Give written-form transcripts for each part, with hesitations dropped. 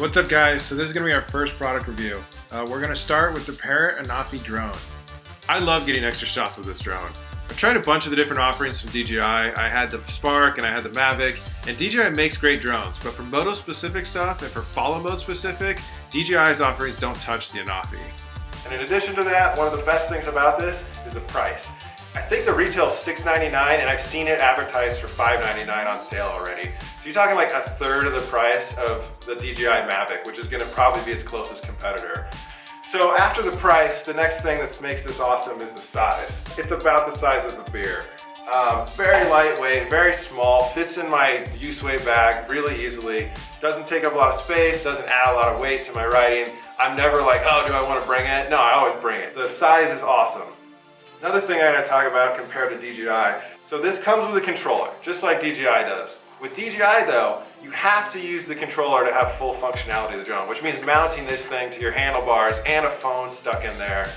What's up guys? So this is going to be our first product review. We're going to start with the Parrot Anafi Drone. I love getting extra shots with this drone. I've tried a bunch of the different offerings from DJI. I had the Spark and I had the Mavic, and DJI makes great drones, but for moto specific stuff and for follow mode specific, DJI's offerings don't touch the Anafi. And in addition to that, one of the best things about this is the price. I think the retail is $6.99 and I've seen it advertised for $5.99 on sale already. So you're talking like a third of the price of the DJI Mavic, which is going to probably be its closest competitor. So after the price, the next thing that makes this awesome is the size. It's about the size of the beer. Very lightweight, very small, fits in my use-way bag really easily, doesn't take up a lot of space, doesn't add a lot of weight to my riding. I'm never like, oh, do I want to bring it? No, I always bring it. The size is awesome. Another thing I gotta talk about compared to DJI, so this comes with a controller, just like DJI does. With DJI though, you have to use the controller to have full functionality of the drone, which means mounting this thing to your handlebars and a phone stuck in there.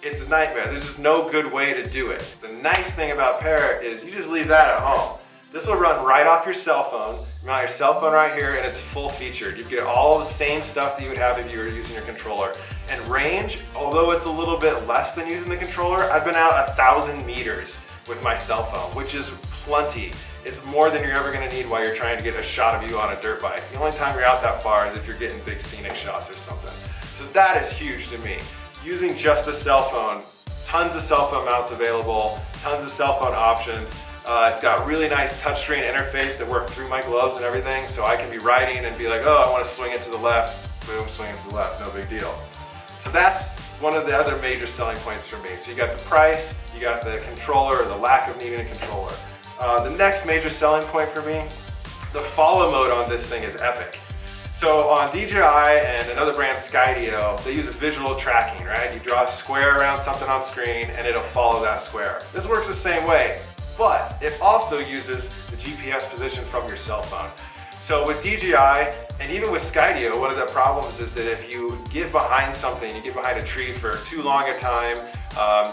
It's a nightmare. There's just no good way to do it. The nice thing about Parrot is you just leave that at home. This will run right off your cell phone. You mount your cell phone right here and it's full featured. You get all the same stuff that you would have if you were using your controller. And range, although it's a little bit less than using the controller, I've been out 1,000 meters with my cell phone, which is plenty. It's more than you're ever gonna need while you're trying to get a shot of you on a dirt bike. The only time you're out that far is if you're getting big scenic shots or something. So that is huge to me. Using just a cell phone, tons of cell phone mounts available, tons of cell phone options. It's got really nice touchscreen interface that works through my gloves and everything, so I can be riding and be like, oh, I want to swing it to the left, boom, swing it to the left, no big deal. So that's one of the other major selling points for me. So you got the price, you got the controller, or the lack of needing a controller. The next major selling point for me, the follow mode on this thing is epic. So on DJI and another brand, Skydio, they use a visual tracking, right? You draw a square around something on screen and it'll follow that square. This works the same way, but it also uses the GPS position from your cell phone. So with DJI and even with Skydio, one of the problems is that if you get behind something, you get behind a tree for too long a time,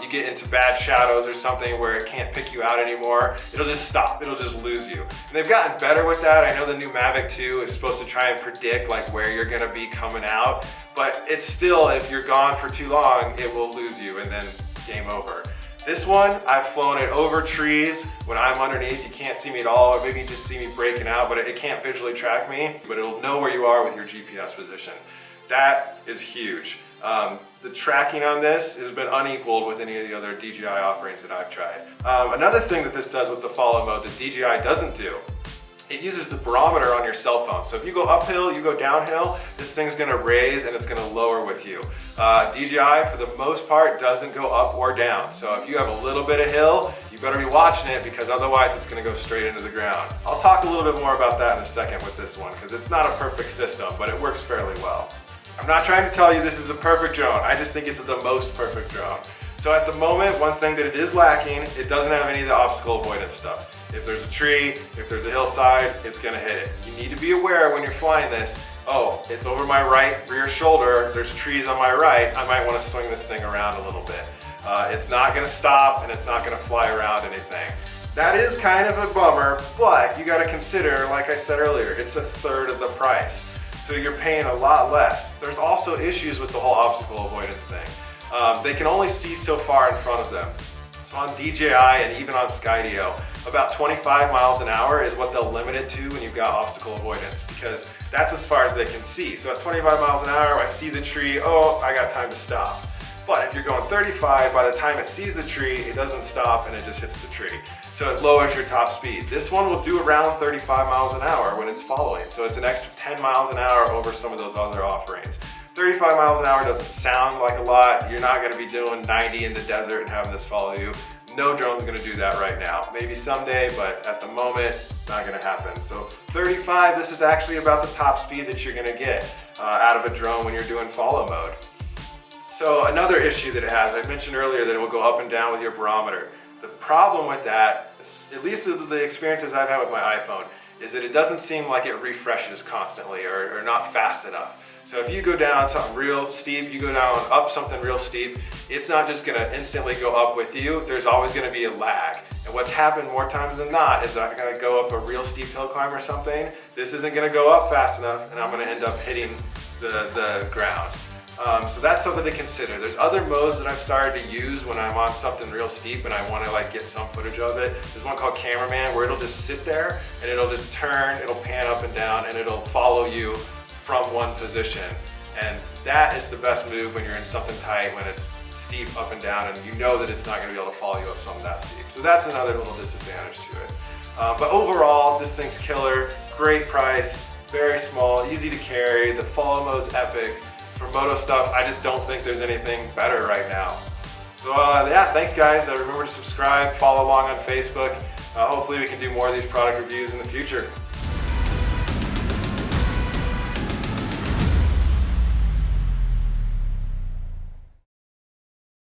you get into bad shadows or something where it can't pick you out anymore, it'll just stop, it'll just lose you. And they've gotten better with that. I know the new Mavic 2 is supposed to try and predict like where you're gonna be coming out, but it's still, if you're gone for too long, it will lose you and then game over. This one, I've flown it over trees. When I'm underneath, you can't see me at all, or maybe you just see me breaking out, but it can't visually track me, but it'll know where you are with your GPS position. That is huge. The tracking on this has been unequaled with any of the other DJI offerings that I've tried. Another thing that this does with the follow mode that DJI doesn't do, it uses the barometer on your cell phone. So if you go uphill, you go downhill, this thing's gonna raise and it's gonna lower with you. DJI, for the most part, doesn't go up or down. So if you have a little bit of hill, you better be watching it because otherwise it's gonna go straight into the ground. I'll talk a little bit more about that in a second with this one because it's not a perfect system, but it works fairly well. I'm not trying to tell you this is the perfect drone. I just think it's the most perfect drone. So at the moment, one thing that it is lacking, it doesn't have any of the obstacle avoidance stuff. If there's a tree, if there's a hillside, it's gonna hit it. You need to be aware when you're flying this, oh, it's over my right rear shoulder, there's trees on my right, I might wanna swing this thing around a little bit. It's not gonna stop and it's not gonna fly around anything. That is kind of a bummer, but you gotta consider, like I said earlier, it's a third of the price. So you're paying a lot less. There's also issues with the whole obstacle avoidance thing. They can only see so far in front of them. So on DJI and even on Skydio, about 25 miles an hour is what they'll limit it to when you've got obstacle avoidance because that's as far as they can see. So at 25 miles an hour, I see the tree, oh, I got time to stop. But if you're going 35, by the time it sees the tree, it doesn't stop and it just hits the tree. So it lowers your top speed. This one will do around 35 miles an hour when it's following. So it's an extra 10 miles an hour over some of those other offerings. 35 miles an hour doesn't sound like a lot. You're not gonna be doing 90 in the desert and having this follow you. No drone's gonna do that right now. Maybe someday, but at the moment, not gonna happen. So 35, this is actually about the top speed that you're gonna get out of a drone when you're doing follow mode. So another issue that it has, I mentioned earlier that it will go up and down with your barometer. The problem with that, at least the experiences I've had with my iPhone, is that it doesn't seem like it refreshes constantly or not fast enough. So if you go down something real steep, you go down up something real steep, it's not just gonna instantly go up with you, there's always gonna be a lag. And what's happened more times than not is I'm gonna go up a real steep hill climb or something, this isn't gonna go up fast enough and I'm gonna end up hitting the ground. So that's something to consider. There's other modes that I've started to use when I'm on something real steep and I want to like get some footage of it. There's one called Cameraman where it'll just sit there and it'll just turn, it'll pan up and down, and it'll follow you from one position. And that is the best move when you're in something tight, when it's steep up and down and you know that it's not going to be able to follow you up something that steep. So that's another little disadvantage to it. But overall, this thing's killer, great price, very small, easy to carry. The follow mode's epic. For moto stuff, I just don't think there's anything better right now. So yeah, thanks guys. Remember to subscribe, follow along on Facebook. Hopefully we can do more of these product reviews in the future.